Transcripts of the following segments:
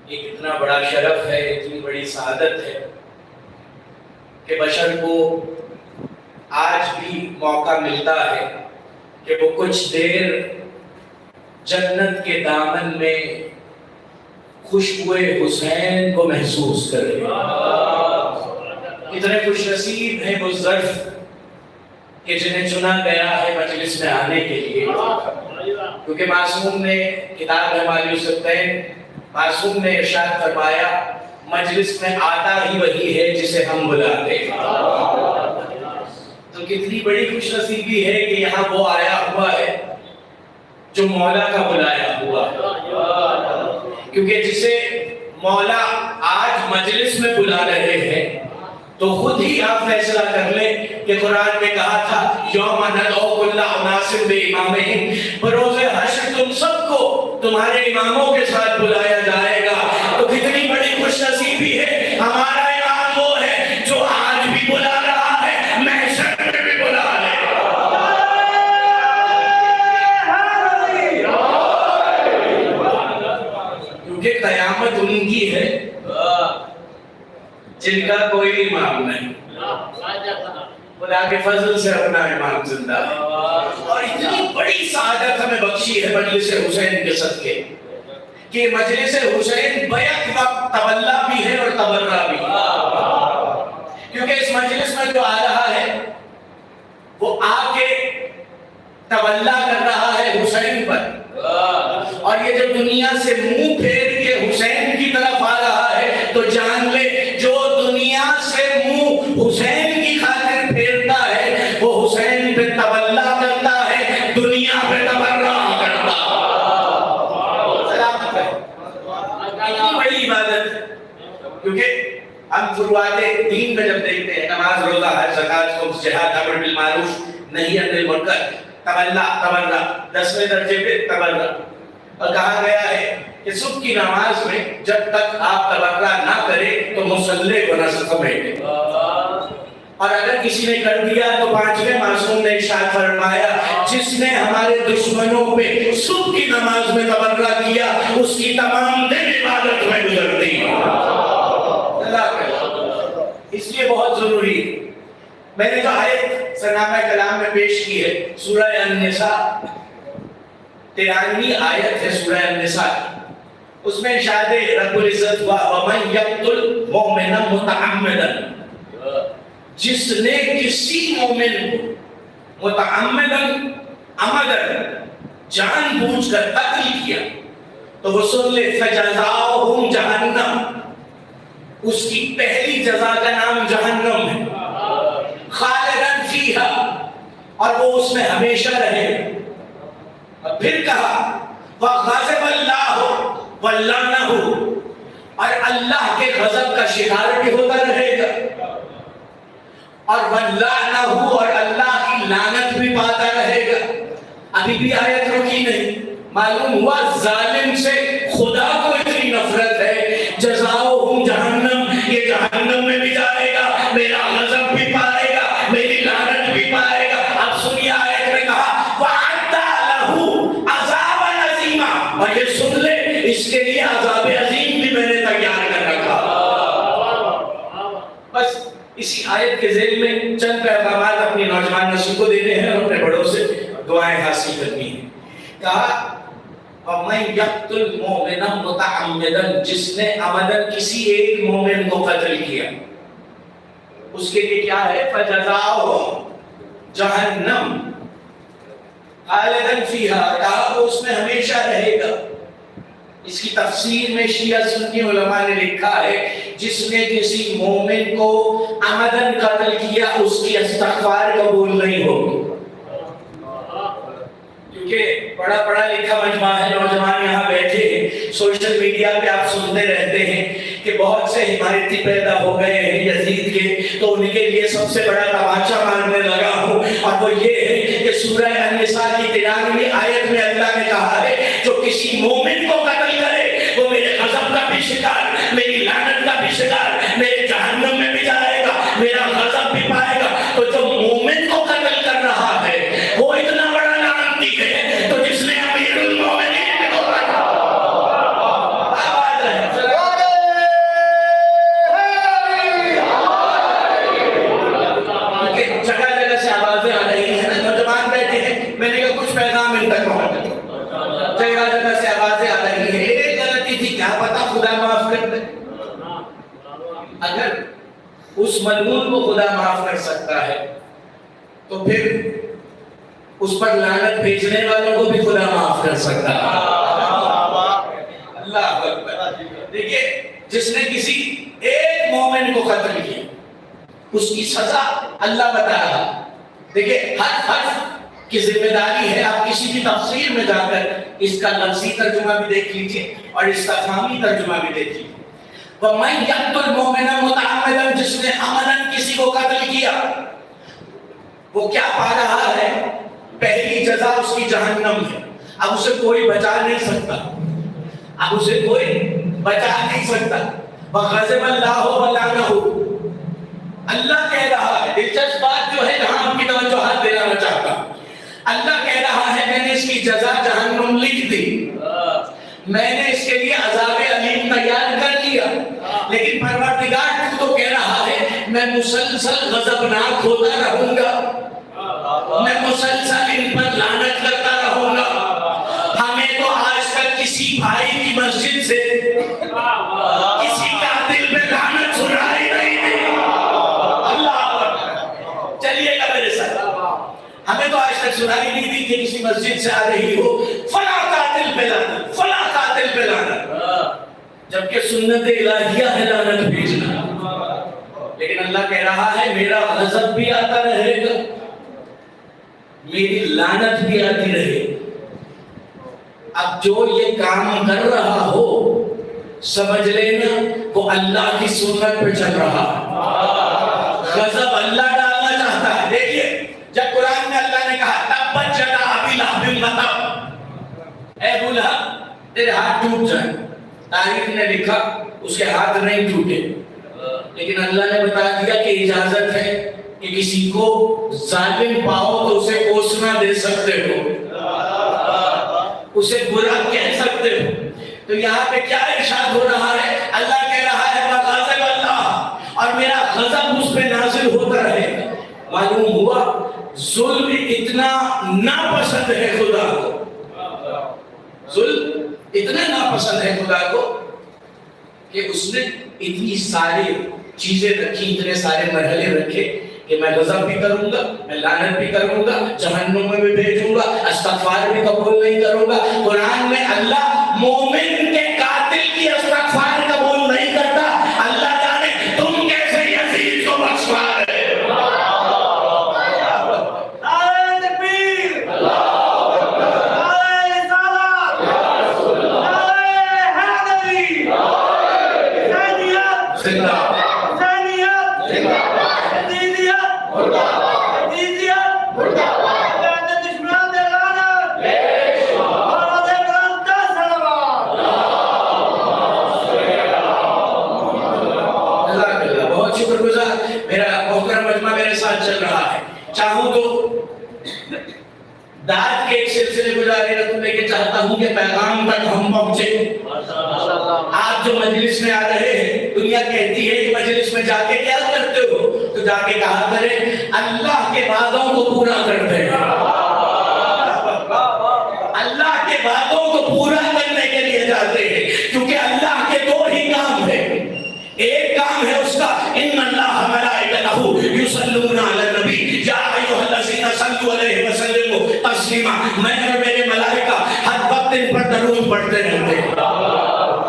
یہ کتنا بڑا شرف ہے، اتنی بڑی سعادت ہے کہ بشر کو آج بھی موقع ملتا ہے کہ وہ کچھ دیر جنت کے دامن میں خوشبوئے حسین کو محسوس کرے۔ اتنے خوش نصیب ہیں وہ ظرف کہ جنہیں چنا گیا ہے مجلس میں آنے کے لیے، کیونکہ معصوم نے کتاب ہے مالیوس الدین، معصوم نے ارشاد فرمایا مجلس میں آتا ہی وہی ہے جسے ہم بلاتے ہیں۔ تو کتنی بڑی خوش نصیبی ہے کہ یہاں وہ آیا ہوا ہے جو مولا کا بلایا ہوا ہے، کیونکہ جسے مولا آج مجلس میں بلا رہے ہیں تو خود ہی آپ فیصلہ کر لیں کہ قرآن میں کہا تھا یوم ندعو کل اناس بامامہم، بروز حشر تم سب کو تمہارے اماموں کے ساتھ بلایا جائے گا۔ تو کتنی بڑی خوش نصیبی ہے، ہمارا امام وہ ہے جو آج بھی بلا رہا ہے، محشر میں بھی بلا لے گا۔ کیونکہ قیامت ان کی ہے جن کا کوئی امام نہیں، خدا کے فضل سے اپنا امام زندہ ہے۔ اور اتنی بڑی سعادت ہمیں بخشی ہے مجلس حسین کے صدقے کہ مجلس حسین بیک وقت تولا بھی ہے اور تبرہ بھی ہے، کیونکہ اس مجلس میں جو آ رہا ہے وہ آ کے تولا کر رہا ہے حسین پر، اور یہ جو دنیا سے منہ پھیر کے حسین کی طرف آ رہا ہے تو جان لے جو دنیا سے منہ حسین کی خاطر پھیرتا ہے وہ حسین پہ تولا کرتا ہے، دنیا پہ تبرہ کرتا ہے۔ اتنی بڑی عبادت ہے، کیونکہ ہم فروعات دین میں جب دیکھتے ہیں نماز، روزہ، حج، زکوٰۃ، خمس، جہاد، امر بالمعروف، نہی عن المنکر، تولا، تبرہ، 10ویں درجے پہ تبرہ، اور کہا گیا ہے کہ صبح کی نماز میں جب تک آپ تبرہ نہ کریں تو مصلی کو نہ سمجھیں، اور اگر کسی نے کر دیا تو 5ویں معصوم نے ارشاد فرمایا جس نے ہمارے دشمنوں پہ صبح کی نماز میں تبرہ کیا اس کی تمام دن عبادت میں گزرتی ہے۔ اس لیے بہت ضروری ہے۔ میں نے جو آیت سرنامہ کلام میں پیش کی ہے سورہ النساء، 93ویں آیت ہے سورہ النساء، اس میں ارشاد رب العزت ہوا وَمَن يَقْتُلْ مُؤْمِنًا مُتَعَمِّدًا، جس نے کسی مومن کو متعمدًا عمدًا جان بوجھ کر قتل کیا تو وہ سن لے فَجَزَاؤُهُمْ جَهَنَّمْ، اس کی پہلی جزا کا نام جہنم ہے، خالداً فیہا، اور وہ اس میں ہمیشہ رہے۔ اور پھر کہا وَغَضِبَ اللَّهُ وَلَّعْنَهُ، اور اللہ کے غضب کا شکار بھی ہوتا رہے گا، اور وَلَّعْنَهُ، اور اللہ کی لعنت بھی پاتا رہے گا۔ ابھی بھی آیت رکی نہیں، معلوم ہوا ظالم سے خدا کو اتنی نفرت ہے، جزاؤہم جہنم، یہ جہنم میں بھی جائے گا، میرا غضب بھی پائے گا، میری لعنت بھی پائے گا۔ اب سنیے آیت میں کہا وَعَدَّ لَهُ عَذَابًا عَظِيمًا، اور یہ سن لے اس کے لیے عذاب عظیم بھی میں نے تیار کر رکھا۔ بس اسی آیت کے ذیل میں چند پیغامات اپنی نوجوان نسل کو دینے ہیں اور اپنے بڑوں سے دعائیں حاصل کرنی ہیں۔ کہا وَمَن يَقْتُلْ مُؤْمِنًا مُتَعَمِّدًا، جس نے عمدن کسی ایک مومن کو قتل کیا اس کے لیے کیا ہے فَجَزَاؤُهُ جَهَنَّمْ خَالِدًا فِيهَا، کہا وہ اس میں ہمیشہ رہے گا۔ اس کی تفسیر میں شیعہ سنی علماء نے لکھا ہے جس نے کسی مومن کو عمدن قتل کیا اس کی استغفار قبول نہیں ہوگی، کیونکہ بڑا پڑھا لکھا مجمع ہے، نوجوان یہاں بیٹھے ہیں، سوشل میڈیا پہ آپ سنتے رہتے ہیں کہ بہت سے حمایتی پیدا ہو گئے ہیں یزید کے، تو ان کے لیے سب سے بڑا تماشا مارنے لگا ہوں، اور وہ یہ ہے کہ سورہ النساء کی 93ویں آیت میں اللہ نے کہا ہے جو کسی مومن کو قتل کرے وہ میرے غضب کا بھی شکار، میری لعنت کا بھی شکار، میرے جہنم میں بھی جائے گا، میرا غضب بھی پائے گا۔ تو جو مومن کو قتل کر رہا ہے وہ اتنا بڑا لعنتی ہے، تو جس نے امیر المومنین کو قتل پتا خدا معاف کر دے؟ اگر اس ملعون کو خدا معاف کر سکتا ہے تو پھر اس پر لعنت بھیجنے والوں کو بھی خدا معاف کر سکتا ہے۔ اللہ اکبر۔ دیکھیے جس نے کسی ایک مومن کو قتل کیا اس کی سزا اللہ بتا رہا۔ دیکھیے ہر حرف کی ذمہ داری ہے۔ آپ کسی بھی تفسیر میں جا کر اس کا لفظی ترجمہ بھی دیکھ لیجئے اور اس کا فہمی ترجمہ بھی دیکھ لیجئے۔ وَمَن يَقْتُلْ مُؤْمِنًا مُتَعَمِّدًا، جس نے عملاً کسی کو قتل کیا وہ کیا پا رہا ہے؟ پہلی جزا اس کی جہنم ہے۔ اب اسے کوئی بچا نہیں سکتا، اب اسے کوئی بچا نہیں سکتا۔ وَغَضِبَ اللَّهُ وَلَعَنَهُ، اللہ کہہ رہا ہے، دلچسپ بات جو ہے جہاں آپ کی توجہ دلانا چاہتا ہوں، اللہ کہہ رہا ہے میں نے اس کی جزا جہنم لکھ دی، میں نے اس کے لیے عذاب علیم تیار کر لیا، لیکن پروردگار تو کہہ رہا ہے میں مسلسل غضبناک ہوتا رہوں گا، میں مسلسل ان پر لعنت کرتا رہوں گا۔ ہمیں تو آج تک کسی بھائی کی مسجد سے کسی قاتل پہ لعنت سنائی نہیں دی۔ اللہ اکبر، چلیے گا میرے ساتھ۔ ہمیں تو آج تک سنائی نہیں دی کہ کسی مسجد سے آ رہی ہو فلاں قاتل پہ لعنت، فلاں قاتل پہ لعنت، جبکہ سنت الہیہ ہے لعنت بھیجنا۔ لیکن اللہ کہہ رہا ہے میرا غضب بھی آتا رہے گا، میری لعنت بھی آتی رہے گی۔ اب جو یہ کام کر رہا ہو سمجھ لینا وہ اللہ کی سنت پہ چل رہا ہے، غضب اللہ ڈالنا چاہتا ہے۔ دیکھیے جب قرآن میں اللہ نے کہا تبت یدا ابی لہب وتب، اے ابو لہب تیرے ہاتھ ٹوٹ جائیں، تاریخ نے لکھا اس کے ہاتھ نہیں ٹوٹے، لیکن اللہ نے بتا دیا کہ اجازت ہے کہ کسی کو ظالم پاؤ تو اسے کوسنا دے سکتے ہو، اسے برا کہہ سکتے ہو۔ تو یہاں پہ کیا ارشاد ہو رہا ہے؟ اللہ کہہ رہا ہے وغضب اللہ، اور میرا غضب اس پہ نازل ہوتا رہے گا۔ معلوم ہوا ظلم اتنا ناپسند ہے خدا کو، ظلم اتنا ناپسند ہے خدا کو کہ اس نے اتنی ساری چیزیں رکھی، اتنے سارے مرحلے رکھے کہ میں غضب بھی کروں گا، میں لعنت بھی کروں گا، جہنم میں بھی بھیجوں گا، استغفار بھی قبول نہیں کروں گا۔ قرآن میں اللہ مومن کے قاتل کی استغفار قبول نہیں کرتا، اللہ جانے تم کیسے یزید کو بخشوا رہے ہو۔ نعرہ تکبیر، نعرہ رسالت، نعرہ حیدری، حسینیت زندہ باد، حسینیت زندہ باد، حدیثیت مردہ باد، حدیثیت مردہ باد، لعنت دشمنان دے لعنت، محمد اکرم کا صلوات۔ جزاک اللہ، بہت شکر گزار، میرا محترم مجمع میرے ساتھ چل رہا ہے۔ چاہوں تو دعوت کے ایک سلسلے کو جاری رکھوں، لیکن چاہتا ہوں کہ پیغام تک ہم پہنچے۔ آپ جو مجلس میں آ رہے ہیں، دنیا کہتی ہے کہ مجلس میں جا کے کیا کرتے ہو، تو جا کے کہا کریں اللہ کے وعدوں کو پورا کرتے ہیں، اللہ کے وعدوں کو پورا کرنے کے لیے جاتے ہیں، کیونکہ اللہ کے دو ہی کام ہیں۔ ایک کام ہے اس کا ان اللہ ملائکتہ یصلون علی النبی یا ایھا الذین صلوا علیہ وسلموا تسلیما، میں اور میرے ملائکہ ہر وقت ان پر درود پڑھتے رہتے ہیں۔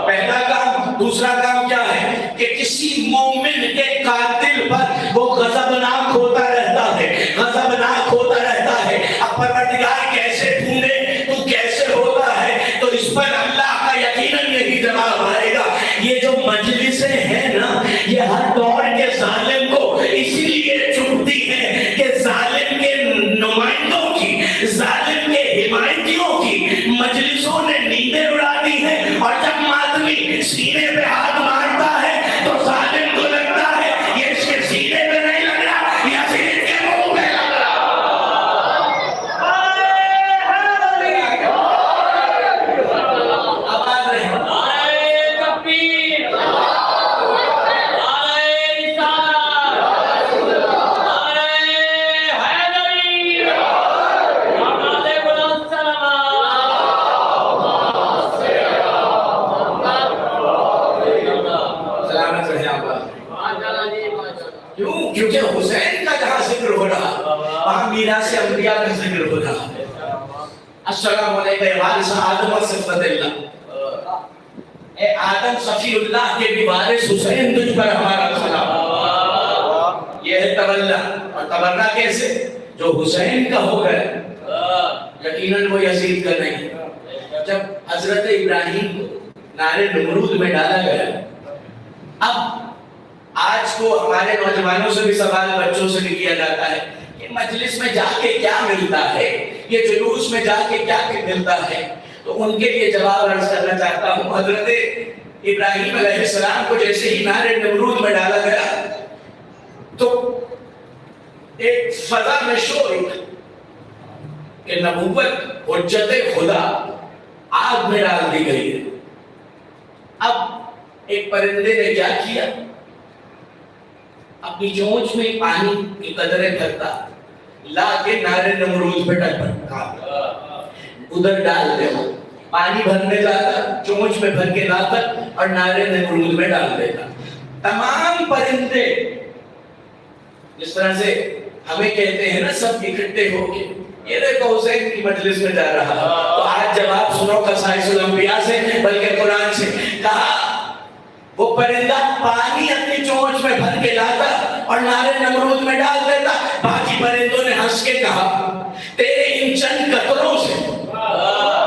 پہلا کام۔ دوسرا کام کیا ہے کہ کسی مومن کے قاتل پر وہ غضبناک ہوتا رہتا ہے، غضبناک ہوتا رہتا ہے۔ اب پروردگار کیسے ڈھونڈے تو کیسے ہوتا ہے، تو اس پر اللہ کا یقیناً یہی جواب آئے گا۔ یہ جو مجلسیں ہیں نا، یہ ہر دور کے ظالم کو اسی لیے چبھتی ہیں کہ ظالم کے نمائندوں کی، ظالم کے حمایتیوں کی مجلسوں نے نیندیں اڑا دی ہیں، اور جب ماتمی سینے پہ ہاتھ مارتا ہے تو ظالم کو لگتا ہے یہ اس کے سینے پہ نہیں لگ رہا، یا پھر اس کے منہ پہ لگ رہا۔ آواز رہے کیونکہ حسین کا جہاں ذکر ہو رہا وہاں میراث انبیاء کا ذکر ہو رہا. السلام علیکم وارث آدم و صفوت اللہ. اے آدم صفی اللہ کے بھی وارث حسین تجھ پر ہمارا سلام. یہ ہے تولا. اور تبرہ کیسے؟ جو حسین کا ہو گیا یقیناً وہ یزید کا نہیں. جب حضرت ابراہیم کو نار نمرود میں ڈالا گیا, اب آج کو ہمارے نوجوانوں سے بھی سوال بچوں سے بھی کیا جاتا ہے کہ مجلس میں جا کے کیا ملتا ہے, یہ جلوس میں جا کے کیا ملتا ہے. تو ان کے لیے جواب عرض کرنا چاہتا ہوں. حضرت ابراہیم علیہ السلام کو جیسے ہی نار نمرود میں ڈالا گیا تو ایک فضا میں شور کہ نبوت حجت خدا آگ میں ڈال دی گئی ہے. اب ایک پرندے نے کیا کیا, اپنی چونچ میں پانی کی قدریں بھرتا لا کے نار نمرود پہ ڈالتا, ادھر ڈال دیتا, پانی بھرنے جاتا چونچ میں بھر کے لاتا اور نار نمرود میں ڈال دیتا. تمام پرندے جس طرح سے ہمیں کہتے ہیں نا سب اکٹھے ہو کے یہ دیکھو حسین کی مجلس میں جا رہا, تو آج جب آپ سنو قصائص الانبیاء سے بلکہ قرآن سے, کہا وہ پرندہ پانی اپنی چونچ میں بھر کے لاتا اور نار نمرود میں ڈال دیتا. باقی پرندوں نے ہنس کے کہا تیرے ان چند قطروں سے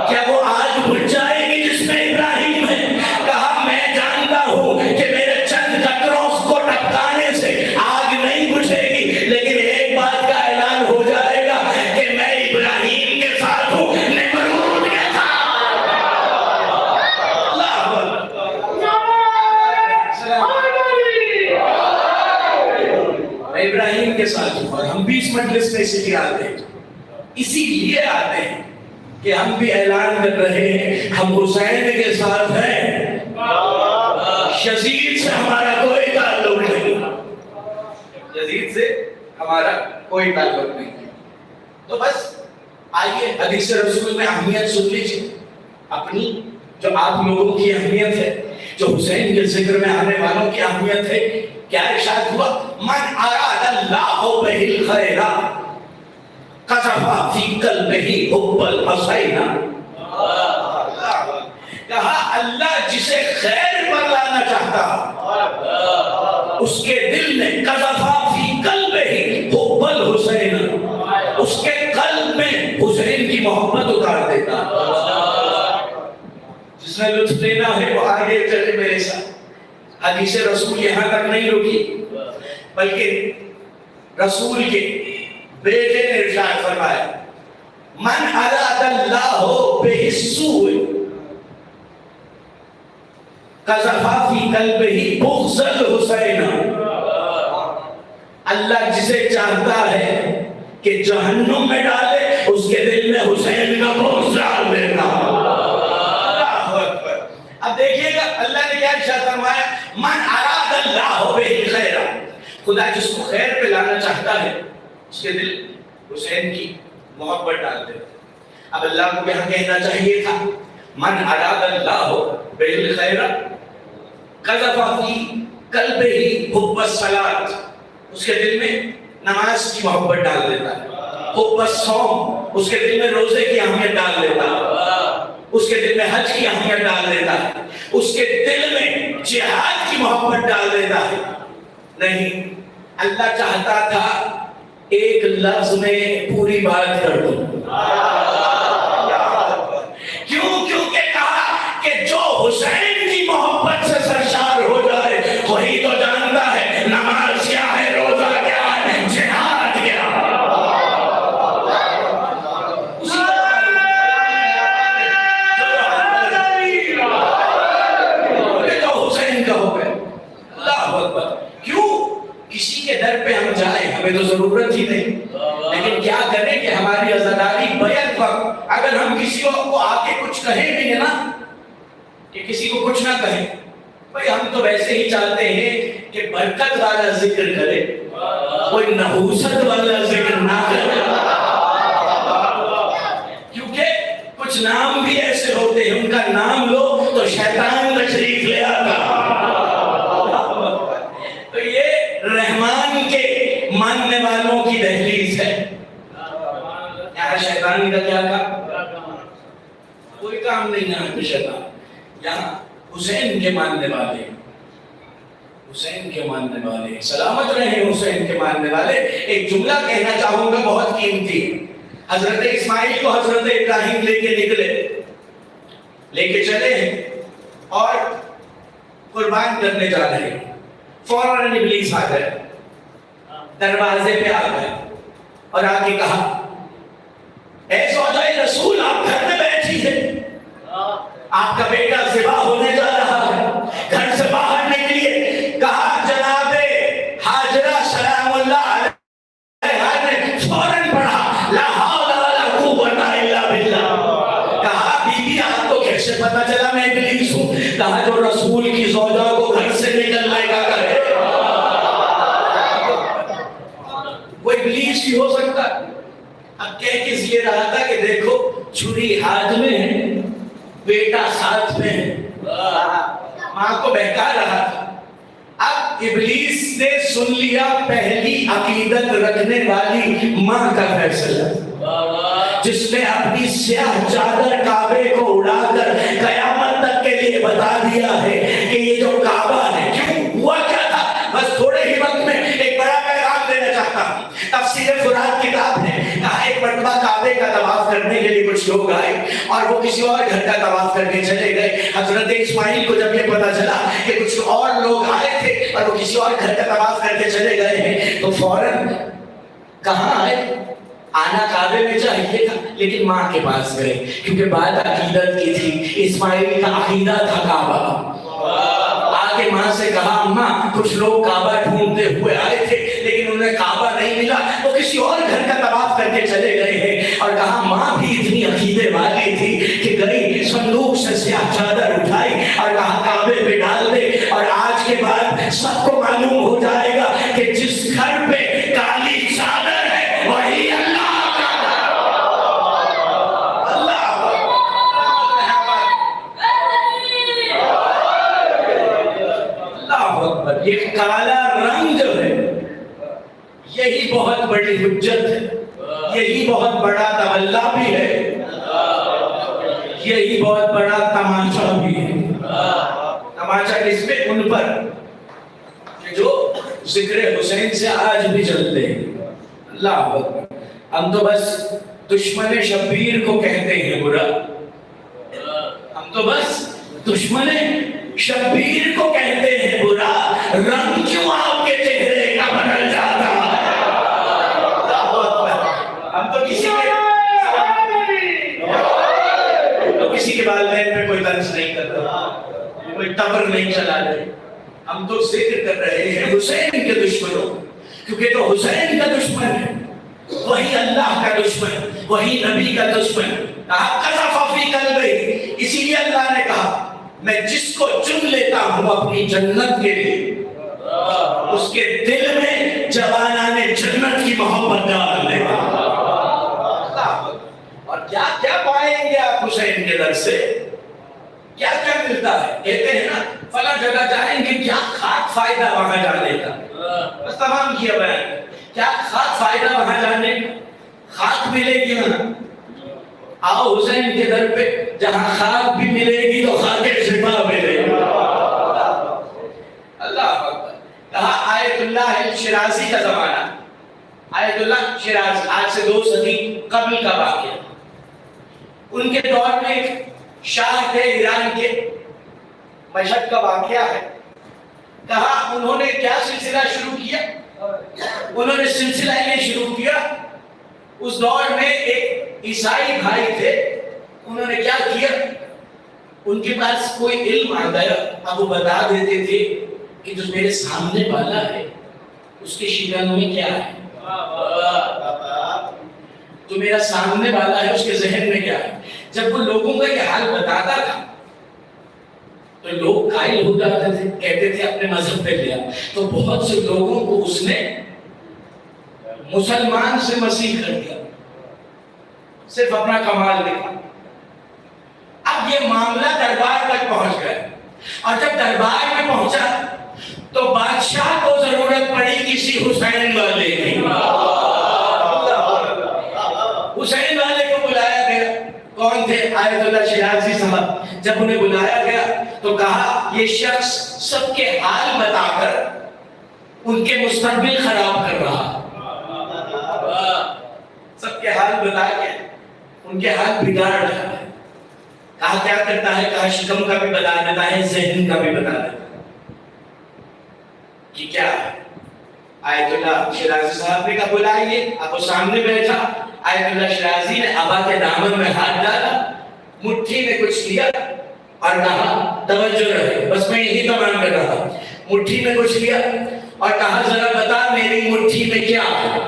کیا وہ آگ بجھ جائے گی جس میں ابراہیم ہے؟ کہا میں جانتا ہوں کہ میرے چند قطروں کو ٹپکانے سے آگ نہیں بجھے گی, لیکن ایک بات کا اعلان ہو جائے گا کہ میں ابراہیم کے ساتھ ہوں, نمرود کے ساتھ. اللہ ابراہیم کے ساتھ ہوں. اور ہم بھی اس مجلس میں اسی لیے آتے ہیں, اسی لیے آتے ہیں کہ ہم بھی اعلان کر رہے ہیں ہم حسین کے ساتھ ہیں, یزید سے ہمارا کوئی تعلق نہیں, یزید سے ہمارا کوئی تعلق نہیں. تو بس آئیے حدیث رسول میں اہمیت سن لیجیے اپنی, جو آپ لوگوں کی اہمیت ہے, جو حسین کے ذکر میں آنے والوں کی اہمیت ہے. کیا ارشاد ہوا, من اراد اللہ بہ الخیر قذف فی قلبہ حب الحسین. کہا اللہ جسے خیر پر لانا چاہتا اس کے دل میں قذف فی قلبہ حب الحسین, اس کے قلب میں حسین کی محبت اتار دیتا. جس نے لطف لینا ہے وہ آگے چلے میرے ساتھ. حدیث رسول یہاں تک نہیں رکی بلکہ رسول کے بیٹے نے ارشاد فرمایا من اراد اللہ بہ السوء قذف فی قلبہ بغض الحسین. اللہ جسے چاہتا ہے کہ جہنم میں ڈالے اس کے دل میں حسین کا بغض ڈال دیتا. اب دیکھیے گا اللہ نے کیا ارشاد فرمایا, من اراد اللہ بہ الخیر, خدا جس کو خیر پہ لانا چاہتا ہے اس کے دل حسین کی محبت ڈال دیتا. اب اللہ کو یہاں کہنا چاہیے تھا من اراد اللہ بہ الخیر قذف فی قلبہ حب الصلاۃ, اس کے دل میں نماز کی محبت ڈال دیتا ہے. حب الصوم, اس کے دل میں روزے کی اہمیت ڈال دیتا ہے. اس کے دل میں حج کی اہمیت ڈال دیتا ہے. اس کے دل میں جہاد کی محبت ڈال دیتا ہے. نہیں, اللہ چاہتا تھا ایک لفظ میں پوری بات کر دوں. کیونکہ کہا کہ جو حسین کی محبت سے سرشار ہو جائے وہی تو جانتا ہے نماز کیا ہے, روزہ کیا ہے, جہاد کیا ہے. کسی کے در پہ ہم جائیں ہمیں تو ضرورت ہی نہیں, لیکن کیا کریں کہ ہماری عزاداری بیعت وقت اگر ہم کسی کو آگے کچھ کہیں بھی نا کہ کسی کو کچھ نہ کہیں, بھئی ہم تو ویسے ہی چاہتے ہیں کہ برکت والا ذکر کرے, کوئی نحوست والا ذکر نہ کرے. کیونکہ کچھ نام بھی ایسے ہوتے ہیں ان کا نام لو تو شیطان تشریف لے آتا. تو یہ رحمان کے کی دہلیز ہے. یہاں شیطان کا کیا کام؟ کوئی کام نہیں یہاں پہ شیطان. یہاں حسین کے ماننے والے، حسین کے ماننے والے، سلامت رہے حسین کے ماننے والے. ایک جملہ کہنا چاہوں گا بہت قیمتی. حضرت اسماعیل کو حضرت ابراہیم لے کے نکلے، لے کے چلے ہیں اور قربان کرنے جا رہے ہیں. فوراً ابلیس آ گئے، دروازے پہ آ گئے اور آ کے کہا اے زوجہ رسول آپ گھر میں بیٹھی ہے، آپ کا بیٹا ذبح ہونے جا رہا ہے، گھر سے باہر نکلیے. کہا جناب حاجرہ سلام اللہ علیہا نے فوراً پڑھا لا حول ولا قوت الا باللہ. کہا بی بی آپ کو کیسے پتا چلا میں ابلیس ہوں؟ کہا جو رسول کی زوجہ کو گھر سے نکلنے کا کرے وہ ابلیس ہی ہو سکتا. اب کہہ کس لیے رہا تھا کہ دیکھو چھری ہاتھ میں ہے، بیٹا ساتھ میں ہے، ماں کو بہکا رہا تھا. اب ابلیس نے سن لیا پہلی عقیدت رکھنے والی ماں کا فیصلہ، جس نے اپنی سیاہ چادر کعبے کو اڑا کر قیامت تک کے لیے بتا دیا ہے کہ یہ جو کعبہ ہے کیوں ہوا کیا تھا. بس تھوڑے ہی وقت میں ایک بڑا پیغام دینا چاہتا ہوں. تفسیر فرات کتاب ہے، کہا ایک مرتبہ کعبے کا طواف کرنے کے لیے کچھ لوگ آئے اور وہ کسی اور گھر کا طواف کر کے چلے گئے. حضرت اسماعیل کو جب یہ پتا چلا کہ کچھ اور لوگ آئے تھے اور وہ کسی اور گھر کا طواف کر کے چلے گئے ہیں تو فوراً کہاں آئے؟ آنا کعبے میں چاہیے تھا لیکن ماں کے پاس گئے، کیونکہ بات عقیدت کی تھی. اسماعیل کا عقیدہ تھا کعبہ. آگے ماں سے کہا اماں کچھ لوگ کعبہ ڈھونڈتے ہوئے آئے تھے لیکن انہیں کعبہ نہیں ملا، وہ کسی اور گھر کا طواف کر کے چلے گئے ہیں. اور کہا ماں بھی اتنی عقیدے والی تھی کہ گئی صندوق سے سیاہ چادر اٹھائی اور کہا کعبے پہ ڈال دے، اور آج کے بعد سب کو معلوم ہو جائے گا کہ جس گھر پہ کالی چادر ہے وہی اللہ کا گھر. اللہ اکبر. یہ کالا رنگ جو ہے یہی بہت بڑی حجت ہے، یہی بہت بڑا تولا بھی ہے، یہی بہت بڑا تماشا بھی ہے. تماشا اس میں ان پر کہ جو ذکر حسین سے آج بھی چلتے ہیں. اللہ اکبر. ہم تو بس دشمن شبیر کو کہتے ہیں برا، ہم تو بس دشمن شبیر کو کہتے ہیں برا، رنگ کیوں آپ کے چہرے کا بدل جاتا ہے. ہم تو کسی کے والدین پہ کوئی طنز نہیں کرتا، کوئی تبر نہیں چلا رہے. ہم تو ذکر کر رہے ہیں حسین کے دشمنوں، کیونکہ جو حسین کا دشمن ہے وہی اللہ کا دشمن، وہی نبی کا دشمن. قذف فی قلبہ، اسی لیے اللہ نے کہا میں جس کو چن لیتا ہوں اپنی جنت کے لیے اس کے دل میں جوانان جنت کی محبت ڈال دے گا. اور کیا کیا پائیں گے آپ حسین کے در سے؟ کیا کیا ملتا ہے؟ کہتے ہیں نا فلاں جگہ جائیں گے، کیا خاک فائدہ وہاں جانے کا. بس تمام کیا بیان، کیا خاک فائدہ وہاں جانے کا؟ خاک ملے گی نا. آؤ حسین کے در پہ جہاں خاک بھی ملے گی تو خاک شفا ملے گی. اللہ اکبر. کہا آیت اللہ الشرازی کا زمانہ، آیت اللہ شراز آج سے 2 صدی قبل کا واقعہ. ان کے دور میں ایک شاہ تھے ایران کے، مشہد کا واقعہ ہے. کہا انہوں نے کیا سلسلہ شروع کیا؟ انہوں نے سلسلہ یہ شروع کیا، اس دور میں ایک عیسائی بھائی تھے، انہوں نے کیا کیا، ان کے پاس کوئی علم آ گیا، اب وہ بتا دیتے تھے کہ جو میرے سامنے والا ہے اس کے شیران میں کیا ہے، جو میرا سامنے والا ہے اس کے ذہن میں کیا ہے. جب وہ لوگوں کا یہ حال بتاتا تھا تو لوگ قائل ہو جاتے تھے، کہتے تھے اپنے مذہب پہ لیا. تو بہت سے لوگوں کو اس نے مسلمان سے مسیح کر دیا، صرف اپنا کمال دیکھا. اب یہ معاملہ دربار تک پہنچ گیا، اور جب دربار میں پہنچا تو بادشاہ کو ضرورت پڑی کسی حسین والے کی. آیت اللہ شیرازی صاحب جب انہیں بلایا گیا تو کہا یہ شخص سب کے حال بتا کر ان کے مستقبل خراب کر رہا. سب کے حال بتا کے ان کے حال بگاڑ رہا ہے. کہا کیا کرتا ہے؟ کہا شکم کا بھی بتا دیتا ہے, ذہن کا بھی بتا دیتا ہے کہ کیا ہے. آیت اللہ شیرازی صاحب نے کہا بلائیے. اب وہ سامنے بیٹھا. آیت اللہ شیرازی نے ابا کے دامن میں ہاتھ ڈالا, مٹھی میں کچھ لیا اور کہا توجہ رہے, بس میں یہی کمان کر رہا. مٹھی میں کچھ لیا اور کہا ذرا بتا میری مٹھی میں کیا ہے.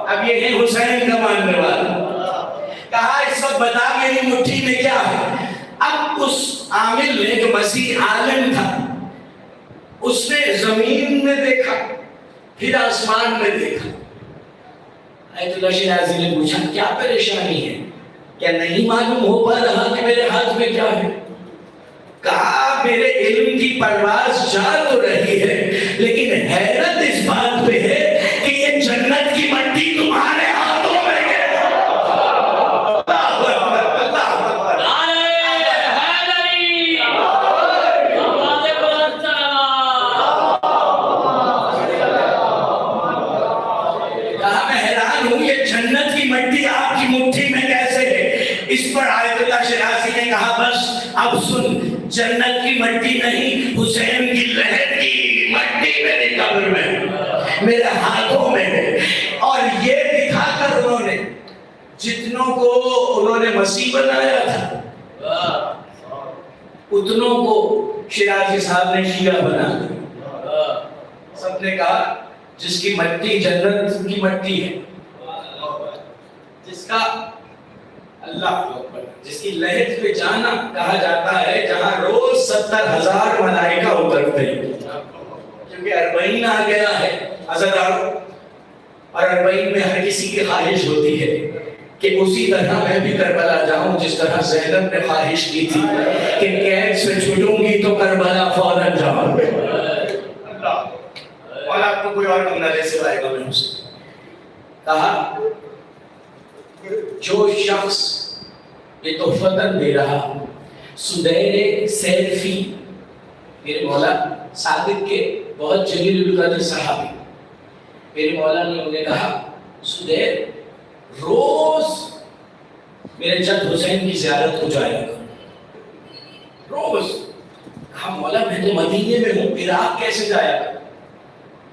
اب یہ ہے حسین کا ماننے والا. کہا اس وقت بتا میری مٹھی میں کیا ہے. اب اس عامل نے جو مسیح عالم تھا اس نے زمین میں دیکھا, پھر آسمان میں دیکھا. آیت اللہ شیرازی نے پوچھا کیا پریشانی ہے, کیا نہیں معلوم ہو پا رہا کہ میرے ہاتھ میں کیا ہے؟ کہا میرے علم کی پرواز جا تو رہی ہے لیکن حیرت اس بات پہ ہے کہ یہ جنت کی مٹی تمہارے ہاتھوں میں ہے. اس پر آیت اللہ شیرازی نے کہا بس اب سن, جنت کی مٹی نہیں, حسین کی لہر کی مٹی میری قبر میں, میرے ہاتھوں میں ہے. اور یہ دکھا کر انہوں نے جتنوں کو انہوں نے مسیح بنایا تھا اتنوں کو شیرازی صاحب نے شیعہ بنا دیا. سب نے کہا جس کی مٹی جنت کی مٹی ہے, جس کا اللہ جس کی لہر پہ جانا کہا جاتا ہے جہاں روز 70,000 ملائکہ اترتے ہیں, کیونکہ 40 آ گیا ہے عزدار, اور 40 میں ہر کسی کی خواہش ہوتی ہے کہ اسی طرح میں بھی کربلا جاؤں جس طرح زینب نے خواہش کی تھی کہ قید سے چھوٹوں گی تو کربلا فوراً جاؤں. اور آپ کو کوئی اور بندہ جیسے لائے گا میں اسے کہا جو شخص یہ تحفتاً دے رہا سدیر سیلفی, میرے مولا صادق کے بہت جلیل القدر صحابی, میرے مولا نے انہیں کہا سدیر روز میرے جد حسین کی زیارت کو جایا کرو روز. کہا مولا میں تو مدینے میں ہوں, عراق کیسے جایا کروں؟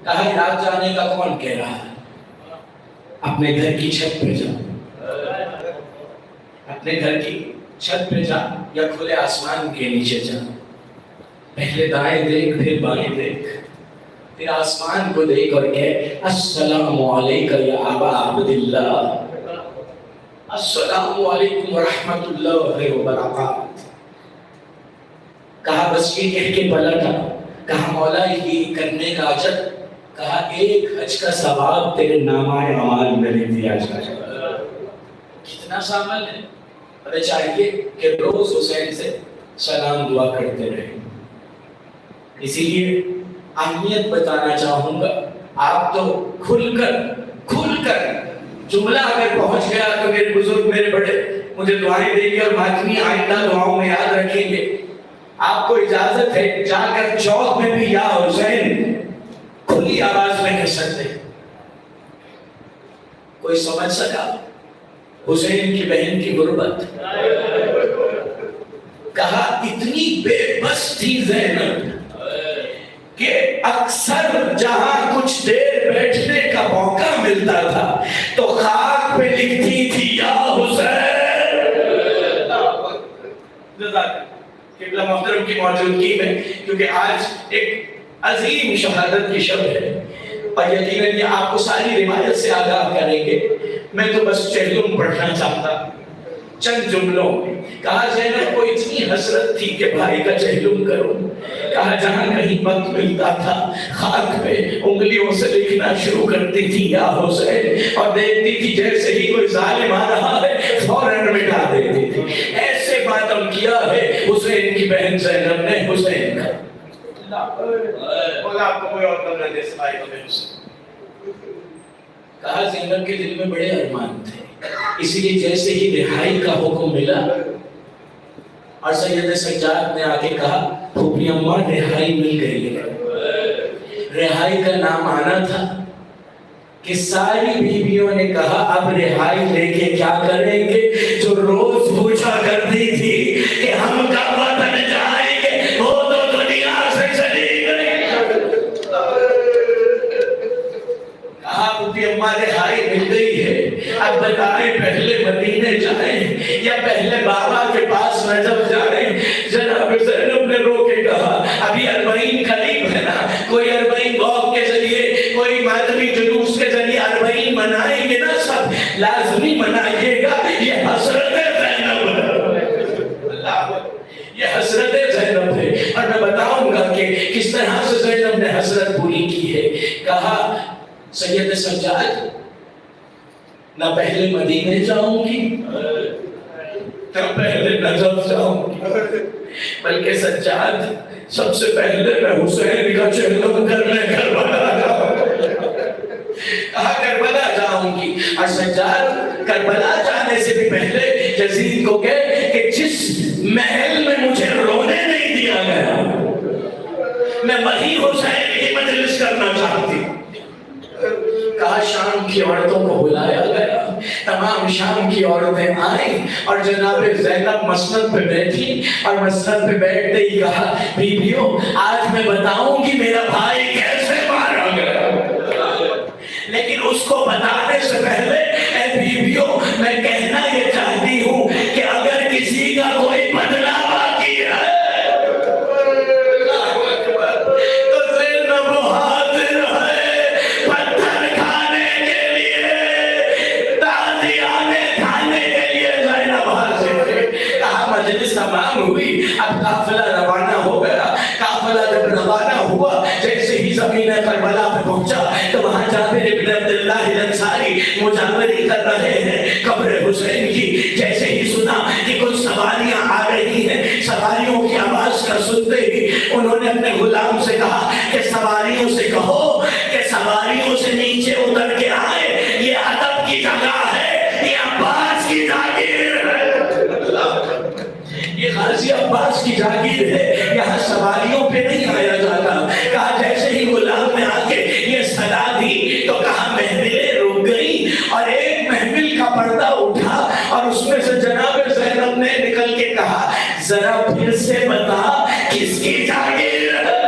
کہا عراق جانے کا کون کہہ رہا ہے, اپنے گھر کی چھت پہ جاؤ, اپنے گھر کی چھت پہ جا یا کھلے آسمان کے نیچے جا, پہلے دائیں دیکھ پھر بائیں دیکھ, پھر آسمان کو دیکھ اور کہے السلام علیکم یا ابا عبداللہ, السلام علیکم ورحمۃ اللہ وبرکاتہ. کہا بس یہ کہہ کے پلٹا. کہا مولا یہ کرنے کا اجر, کہا ایک حج کا ثواب تیرے نامہ اعمال میں لکھ دیا جائے. کتنا سامل ہے. ہمیں چاہیے کہ روز حسین سے سلام دعا کرتے رہیں. اسی لیے اہمیت بتانا چاہوں گا. آپ تو کھل کر جملہ اگر پہنچ گیا تو میرے بزرگ میرے بڑے مجھے دعائیں دیں گے اور ماتمی آئندہ دعاؤں میں یاد رکھیں گے. آپ کو اجازت ہے جا کر چوک میں بھی یا حسین کھلی آواز میں کہہ سکتے ہیں. کوئی سمجھ سکا حسین کی بہن کی غربت؟ کہا اتنی بے بس تھی زینب کہ اکثر جہاں کچھ دیر بیٹھنے کا موقع ملتا تھا تو خاک پہ لکھتی تھی یا حسین. قبلہ محترم کی موجودگی میں, کیونکہ آج ایک عظیم شہادت کی شب ہے اور یقیناً یہ آپ کو ساری روایت سے آگاہ کریں گے. میں تو بس چہلم پڑھنا چاہتا چند جملوں میں. کہا زینب کو اتنی حسرت تھی کہ بھائی کا چہلم کروں. کہا جہاں کہیں وقت ملتا تھا خاک پہ انگلیوں سے لکھنا شروع کرتی تھی یا حسین, اور دیکھتی تھی جیسے ہی کوئی ظالم آ رہا ہے فوراً مٹا دیتی تھی. ایسے ماتم کیا ہے حسین کی بہن زینب نے حسین کا. آپ کو کوئی اور بندہ جیسے بھائی کا بہن. کہا زینب کے دل میں بڑے ارمان تھے. اسی لیے جیسے ہی رہائی کا حکم ملا اور سید سجاد نے آگے کہا پھوپھی اماں رہائی مل گئی ہے۔ رہائی کا نام آنا تھا کہ ساری بیویوں نے کہا اب رہائی لے کے کیا کریں گے؟ جو روز پوچھا کرتی تھی کہ ہم کب وطن جائیں گے وہ تو دنیا سے چلی گئی۔ کہا پھوپھی اماں رہائی مل گئی ہے، اب بتائیں پہلے مدینے جائیں یا پہلے بابا کے پاس نجف جائیں؟ جناب زینب نے رو کے کہا ابھی 40 قریب ہے نا، کوئی 40 غوغ کے ذریعے، کوئی ماتمی جلوس کے ذریعے 40 منائیں گے نا، سب لازمی منائیے گا۔ یہ حسرت زینب ہے، یہ حسرت زینب ہے، اور میں بتاؤں گا کہ کس طرح سے زینب نے حسرت پوری کی ہے۔ کہا سید سجاد نہ پہلے مدینے جاؤں گی نہ پہلے نجف جاؤں گی، بلکہ سجاد سب سے پہلے میں حسین کا چہلم کرنے کربلا جاؤں گی۔ کہا کربلا جاؤں گی، اور سجاد کربلا جانے سے بھی پہلے یزید کو کہے کہ جس محل میں مجھے رونے نہیں دیا گیا میں وہی حسین کی مجلس کرنا چاہتی ہوں۔ کہا شام کی عورتوں کو بلایا گیا، تمام شام کی عورتیں آئیں اور جناب زینب مسند پہ بیٹھی، اور مسند پہ بیٹھتے ہی کہا بیویوں آج میں بتاؤں گی میرا بھائی کیسے مارا گیا، لیکن اس کو بتانے سے پہلے اے بیویوں میں کہنا یہ چاہتی ہوں کہ اگر کسی کا کوئی بدلہ باقی ہے تو زینب حاضر ہے پتھر کھانے کے لیے، تازیانے کھانے کے لیے زینب حاضر ہے۔ کہا مجلس تمام ہوئی، اب قافلہ روانہ ہو گیا۔ قافلہ جب روانہ ہوا جیسے ہی زمین کربلا پہ پہنچا تو وہاں جابر ابن عبداللہ الانصاری مجاوری کر رہے ہیں قبر حسین کی۔ جیسے ہی سنا کہ کچھ سواریاں آ رہی ہیں، سواریوں کی آواز کا سنتے ہی انہوں نے اپنے غلام سے کہا کہ سواریوں سے کہو کہ سواریوں سے نیچے اتر کے آئے، یہ ادب کی جگہ ہے، یہ عباس کی جاگیر ہے، یہ غازی عباس کی جاگیر ہے، یہاں سواریوں پہ نہیں آیا جاتا۔ کہا جیسے ہی غلام نے آ کے یہ صدا دی تو کہا محفلیں رک گئی، اور ایک محفل کا پردہ اٹھا اور اس میں سے جناب زینب نے نکل کے کہا ذرا پھر سے بتا کس کی جاگیر ہے؟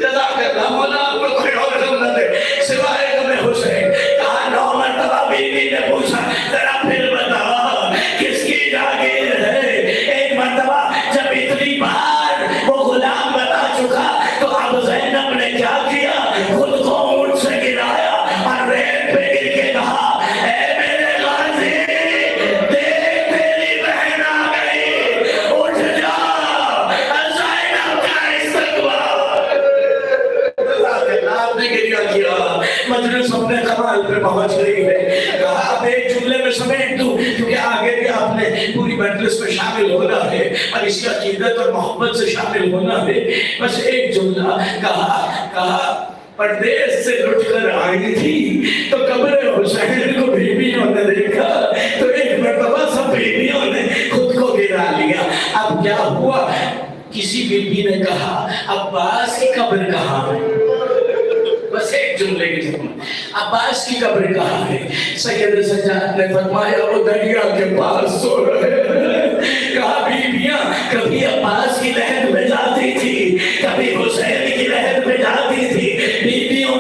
جزاک اللہ مولا آپ کو کوئی اور علم نہ دے سوائے غم حسین۔ کہا 9 مرتبہ بیوی نے پوچھا ذرا پھر بتا کس کی جاگیر ہے؟ ایک مرتبہ جب اتنی بار وہ غلام بتا چکا تو اب زینب نے کیا کیا؟ خود کو اونٹ سے گرایا اور ریت پہ گر کے کہا اے میرے غازی دیکھ تیری بہن آ گئی، اٹھ جا زینب کا استقبال۔ آپ نے گریہ کیا، مجلس اپنے کمال پہ پہنچ گئی ہے۔ کہا اب ایک جملے میں سمیٹ دوں کیونکہ آگے بھی آپ نے پوری مجلس میں شامل ہونا ہے اور اس کی عقیدت اور محبت سے شامل ہونا ہے۔ بس ایک جملہ کہا پردیس سے لٹ کر آئی تھی تو قبر حسین کو بیویوں نے دیکھا تو ایک مرتبہ سب بیویوں نے خود کو گرا لیا۔ اب کیا ہوا؟ کسی بیوی نے کہا عباس کی قبر کہاں ہے؟ بس ایک جملے کی جملہ عباس کی قبر کہاں ہے؟ سید سجاد نے فرمایا وہ دریا کے پاس سو رہے ہیں۔ کہا بیویاں کبھی عباس کی لہد میں جاتی تھی، کبھی حسین کی لہد میں جاتی تھی، بیویوں